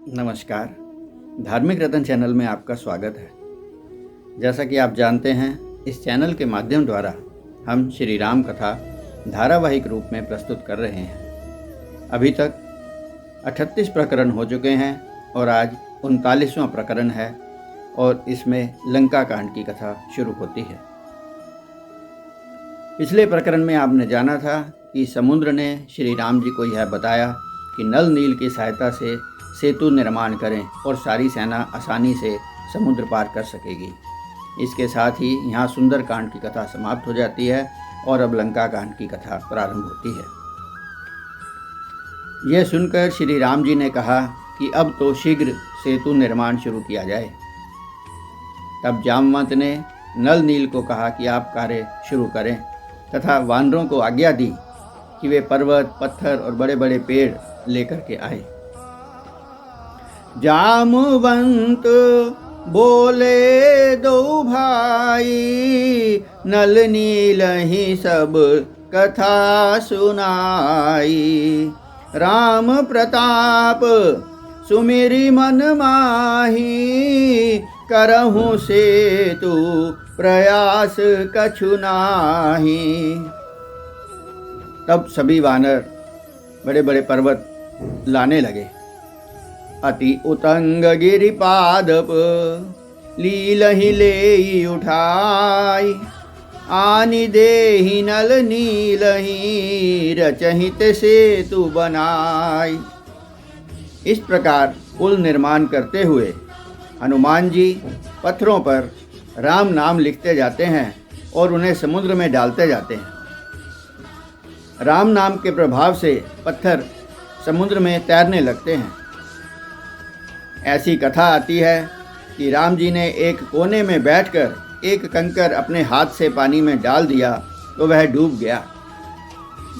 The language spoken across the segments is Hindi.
नमस्कार। धार्मिक रतन चैनल में आपका स्वागत है। जैसा कि आप जानते हैं, इस चैनल के माध्यम द्वारा हम श्री राम कथा धारावाहिक रूप में प्रस्तुत कर रहे हैं। अभी तक 38 प्रकरण हो चुके हैं और आज 39वां प्रकरण है और इसमें लंका कांड की कथा शुरू होती है। पिछले प्रकरण में आपने जाना था कि समुद्र ने श्री राम जी को यह बताया कि नल नील की सहायता से सेतु निर्माण करें और सारी सेना आसानी से समुद्र पार कर सकेगी। इसके साथ ही यहाँ सुंदर कांड की कथा समाप्त हो जाती है और अब लंका कांड की कथा प्रारंभ होती है। यह सुनकर श्री राम जी ने कहा कि अब तो शीघ्र सेतु निर्माण शुरू किया जाए। तब जामवंत ने नल नील को कहा कि आप कार्य शुरू करें तथा वानरों को आज्ञा दी कि वे पर्वत, पत्थर और बड़े बड़े पेड़ लेकर के आए। जामवंत बोले दो भाई, नल नील ही सब कथा सुनाई। राम प्रताप सुमिरी मन माही, करहूँ सेतु प्रयास कछु नाही। तब सभी वानर बड़े बड़े पर्वत लाने लगे। अति उतंग गिरिपादप लीलहि ले उठाई, आनि देहि नल नीलहि रचहित सेतु बनाई। इस प्रकार पुल निर्माण करते हुए हनुमान जी पत्थरों पर राम नाम लिखते जाते हैं और उन्हें समुद्र में डालते जाते हैं। राम नाम के प्रभाव से पत्थर समुद्र में तैरने लगते हैं। ऐसी कथा आती है कि राम जी ने एक कोने में बैठकर एक कंकर अपने हाथ से पानी में डाल दिया तो वह डूब गया।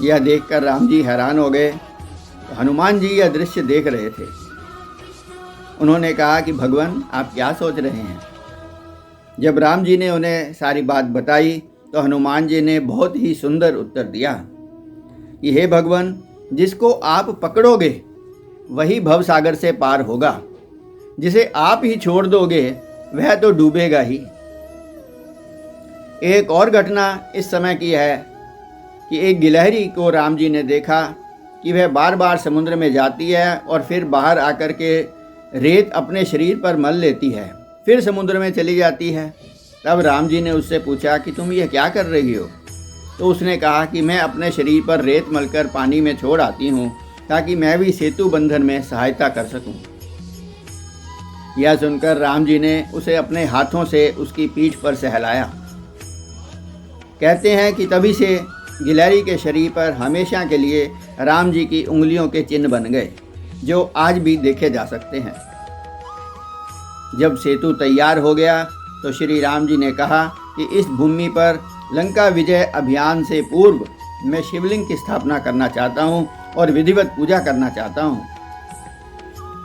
यह देखकर राम जी हैरान हो गए। तो हनुमान जी यह दृश्य देख रहे थे। उन्होंने कहा कि भगवान, आप क्या सोच रहे हैं? जब राम जी ने उन्हें सारी बात बताई तो हनुमान जी ने बहुत ही सुंदर उत्तर दिया कि हे भगवान, जिसको आप पकड़ोगे वही भवसागर से पार होगा, जिसे आप ही छोड़ दोगे वह तो डूबेगा ही। एक और घटना इस समय की है कि एक गिलहरी को राम जी ने देखा कि वह बार बार समुद्र में जाती है और फिर बाहर आकर के रेत अपने शरीर पर मल लेती है, फिर समुद्र में चली जाती है। तब राम जी ने उससे पूछा कि तुम यह क्या कर रही हो? तो उसने कहा कि मैं अपने शरीर पर रेत मलकर पानी में छोड़ आती हूँ ताकि मैं भी सेतु बंधन में सहायता कर सकूं। यह सुनकर राम जी ने उसे अपने हाथों से उसकी पीठ पर सहलाया। कहते हैं कि तभी से गिलहरी के शरीर पर हमेशा के लिए राम जी की उंगलियों के चिन्ह बन गए, जो आज भी देखे जा सकते हैं। जब सेतु तैयार हो गया तो श्री राम जी ने कहा कि इस भूमि पर लंका विजय अभियान से पूर्व मैं शिवलिंग की स्थापना करना चाहता हूँ और विधिवत पूजा करना चाहता हूँ।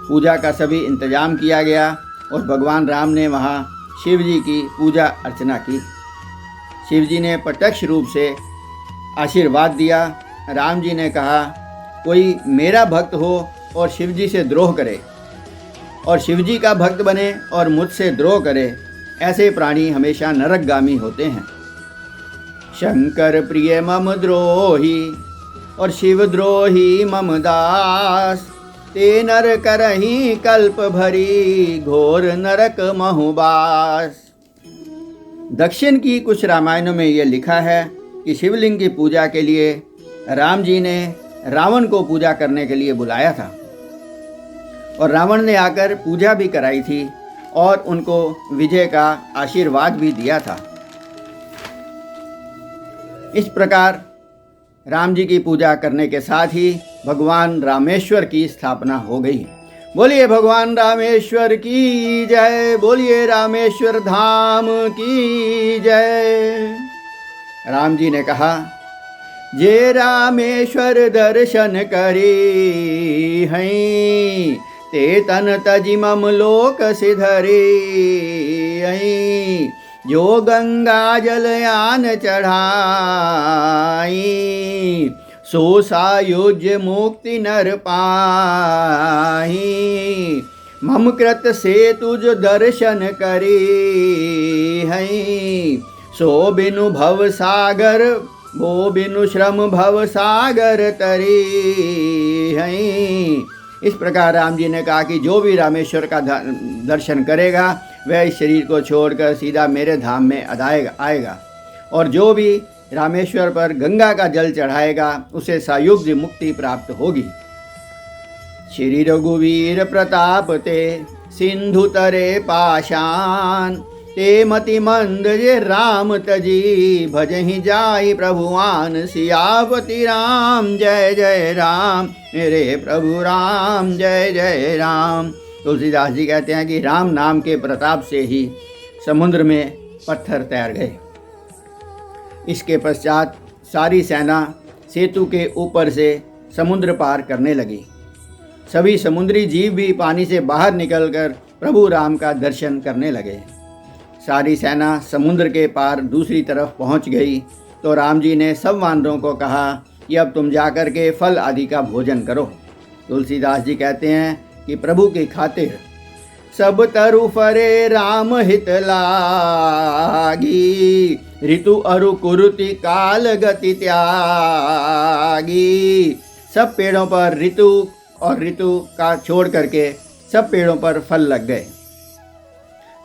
पूजा का सभी इंतजाम किया गया और भगवान राम ने वहाँ शिव जी की पूजा अर्चना की। शिव जी ने प्रत्यक्ष रूप से आशीर्वाद दिया। राम जी ने कहा, कोई मेरा भक्त हो और शिव जी से द्रोह करे और शिव जी का भक्त बने और मुझसे द्रोह करे, ऐसे प्राणी हमेशा नरकगामी होते हैं। शंकर प्रिय मम द्रोही और शिव द्रोही मम दास, ते नर करही कल्प भरी घोर नरक महुबास। दक्षिण की कुछ रामायणों में यह लिखा है कि शिवलिंग की पूजा के लिए राम जी ने रावण को पूजा करने के लिए बुलाया था और रावण ने आकर पूजा भी कराई थी और उनको विजय का आशीर्वाद भी दिया था। इस प्रकार राम जी की पूजा करने के साथ ही भगवान रामेश्वर की स्थापना हो गई। बोलिए भगवान रामेश्वर की जय, बोलिए रामेश्वर धाम की जय। राम जी ने कहा, जे रामेश्वर दर्शन करे हैं, ते तन तजि मम लोक सिधरे हैं। जो गंगा जलयान चढ़ाई, सो सायुज्य मुक्ति नर पाही। मम कृत से तुझ दर्शन करे हैं, सो बिनु भव सागर वो बिनु श्रम भव सागर तरे हैं। इस प्रकार राम जी ने कहा कि जो भी रामेश्वर का दर्शन करेगा वह इस शरीर को छोड़कर सीधा मेरे धाम में आएगा, और जो भी रामेश्वर पर गंगा का जल चढ़ाएगा उसे सायुज्य मुक्ति प्राप्त होगी। श्री रघुवीर प्रताप ते सिंधु तरे पाषाण, ते मति मंद जे राम तजी, भजहि जाई प्रभुआन सियापति राम। जय जय राम मेरे प्रभु राम, जय जय राम। तुलसीदास जी कहते हैं कि राम नाम के प्रताप से ही समुद्र में पत्थर तैर गए। इसके पश्चात सारी सेना सेतु के ऊपर से समुद्र पार करने लगी। सभी समुद्री जीव भी पानी से बाहर निकलकर प्रभु राम का दर्शन करने लगे। सारी सेना समुद्र के पार दूसरी तरफ पहुंच गई तो राम जी ने सब वानरों को कहा कि अब तुम जाकर के फल आदि का भोजन करो। तुलसीदास जी कहते हैं कि प्रभु की खातिर सब तरु फरे राम हित लागी, ऋतु अरु कुरुति काल गति त्यागी। सब पेड़ों पर ऋतु और ऋतु का छोड़ करके सब पेड़ों पर फल लग गए।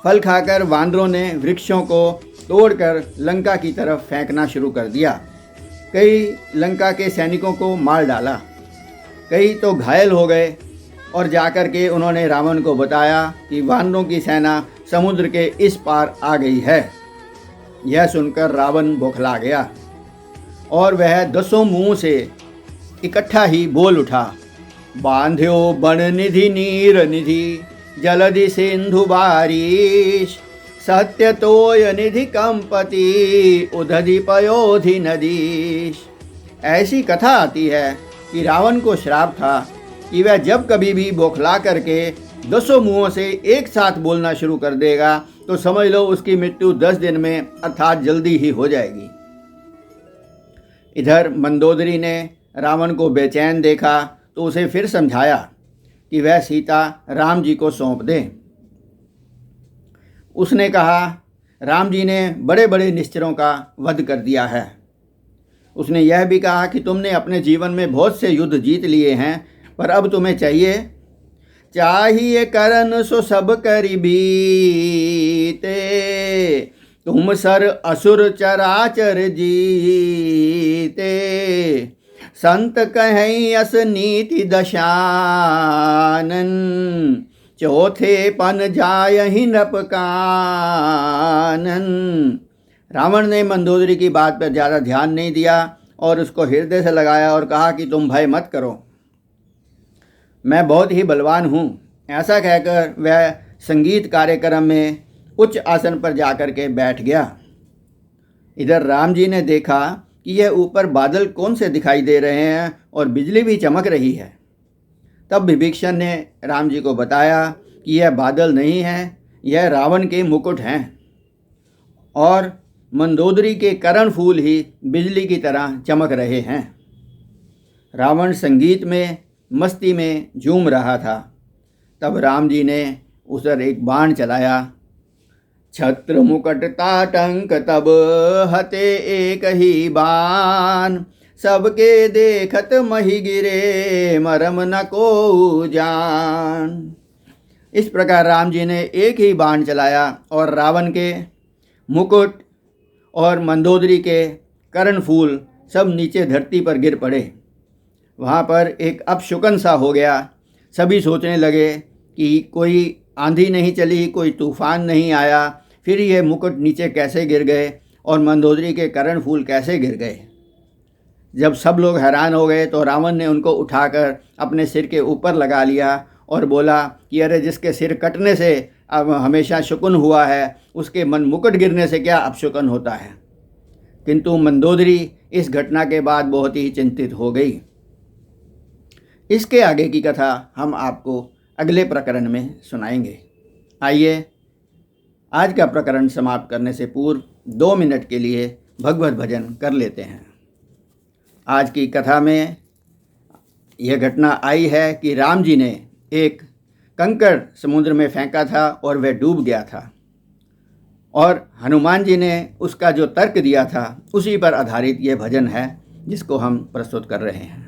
फल खाकर वानरों ने वृक्षों को तोड़कर लंका की तरफ फेंकना शुरू कर दिया। कई लंका के सैनिकों को मार डाला, कई तो घायल हो गए, और जाकर के उन्होंने रावण को बताया कि वानरों की सेना समुद्र के इस पार आ गई है। यह सुनकर रावण बौखला गया और वह 10 मुँह से इकट्ठा ही बोल उठा, बांध्यो बन निधि नीर निधि, जलधि सिंधु बारिश, सत्य तोय निधि कंपति, उदधि पयोधि नदीश। ऐसी कथा आती है कि रावण को श्राप था कि वह जब कभी भी बौखला करके 10 मुँहों से एक साथ बोलना शुरू कर देगा तो समझ लो उसकी मृत्यु 10 दिन में अर्थात जल्दी ही हो जाएगी। इधर मंदोदरी ने रावण को बेचैन देखा तो उसे फिर समझाया कि वह सीता राम जी को सौंप दें। उसने कहा, राम जी ने बड़े बड़े निश्चरों का वध कर दिया है। उसने यह भी कहा कि तुमने अपने जीवन में बहुत से युद्ध जीत लिए हैं, पर अब तुम्हें चाहिए करन सो सब करि बीते, तुम सर असुर चराचर जीते, संत कहें अस नीति दशानन, चौथे पन जायहि नृप कानन। रावण ने मंदोदरी की बात पर ज़्यादा ध्यान नहीं दिया और उसको हृदय से लगाया और कहा कि तुम भय मत करो, मैं बहुत ही बलवान हूँ। ऐसा कहकर वह संगीत कार्यक्रम में उच्च आसन पर जाकर के बैठ गया। इधर राम जी ने देखा कि यह ऊपर बादल कौन से दिखाई दे रहे हैं और बिजली भी चमक रही है। तब विभीषण ने राम जी को बताया कि यह बादल नहीं है, यह रावण के मुकुट हैं और मंदोदरी के कर्ण फूल ही बिजली की तरह चमक रहे हैं। रावण संगीत में मस्ती में झूम रहा था। तब राम जी ने उस पर एक बाण चलाया। छत्र मुकट ताटंक तब हते एक ही बाण, सबके देखत मही गिरे मरम न को जान। इस प्रकार राम जी ने एक ही बाण चलाया और रावण के मुकुट और मंदोदरी के कर्ण फूल सब नीचे धरती पर गिर पड़े। वहाँ पर एक अपशुकन सा हो गया। सभी सोचने लगे कि कोई आंधी नहीं चली, कोई तूफान नहीं आया, फिर ये मुकुट नीचे कैसे गिर गए और मंदोदरी के कर्ण फूल कैसे गिर गए। जब सब लोग हैरान हो गए तो रावण ने उनको उठाकर अपने सिर के ऊपर लगा लिया और बोला कि अरे जिसके सिर कटने से अब हमेशा शकुन हुआ है, उसके मन मुकुट गिरने से क्या अपशकुन होता है। किंतु मंदोदरी इस घटना के बाद बहुत ही चिंतित हो गई। इसके आगे की कथा हम आपको अगले प्रकरण में सुनाएंगे। आइए आज का प्रकरण समाप्त करने से पूर्व 2 मिनट के लिए भगवत भजन कर लेते हैं। आज की कथा में यह घटना आई है कि राम जी ने एक कंकड़ समुद्र में फेंका था और वह डूब गया था, और हनुमान जी ने उसका जो तर्क दिया था उसी पर आधारित ये भजन है जिसको हम प्रस्तुत कर रहे हैं।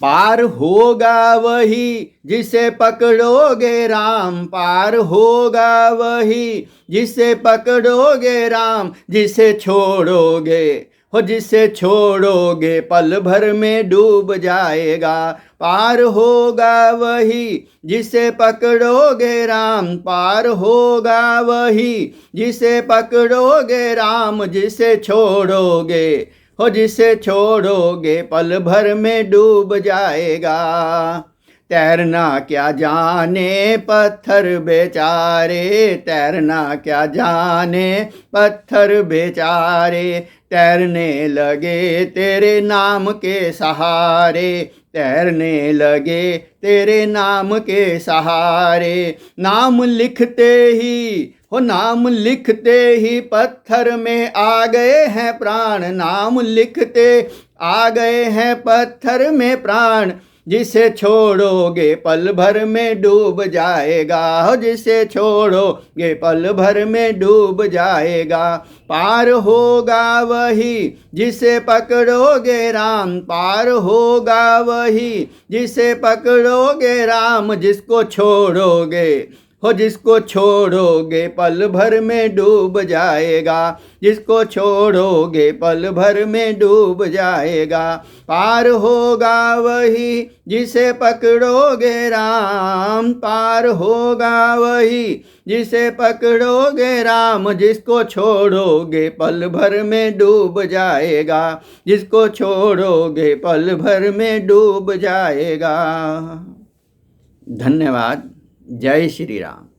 पार होगा वही जिसे पकड़ोगे राम, पार होगा वही जिसे पकड़ोगे राम, जिसे छोड़ोगे हो जिसे छोड़ोगे पल भर में डूब जाएगा। पार होगा वही जिसे पकड़ोगे राम, पार होगा वही जिसे पकड़ोगे राम, जिसे छोड़ोगे हो जिसे छोड़ोगे पल भर में डूब जाएगा। तैरना क्या जाने पत्थर बेचारे, तैरना क्या जाने पत्थर बेचारे, तैरने लगे तेरे नाम के सहारे, तैरने लगे तेरे नाम के सहारे। नाम लिखते ही हो नाम लिखते ही पत्थर में आ गए हैं प्राण, नाम लिखते आ गए हैं पत्थर में प्राण, जिसे छोड़ोगे पल भर में डूब जाएगा, हो जिसे छोड़ोगे पल भर में डूब जाएगा। पार होगा वही जिसे पकड़ोगे राम, पार होगा वही जिसे पकड़ोगे राम, जिसको छोड़ोगे हो जिसको छोड़ोगे पल भर में डूब जाएगा, जिसको छोड़ोगे पल भर में डूब जाएगा। पार होगा वही जिसे पकड़ोगे राम, पार होगा वही जिसे पकड़ोगे राम, जिसको छोड़ोगे पल भर में डूब जाएगा, जिसको छोड़ोगे पल भर में डूब जाएगा। धन्यवाद। जय श्री राम।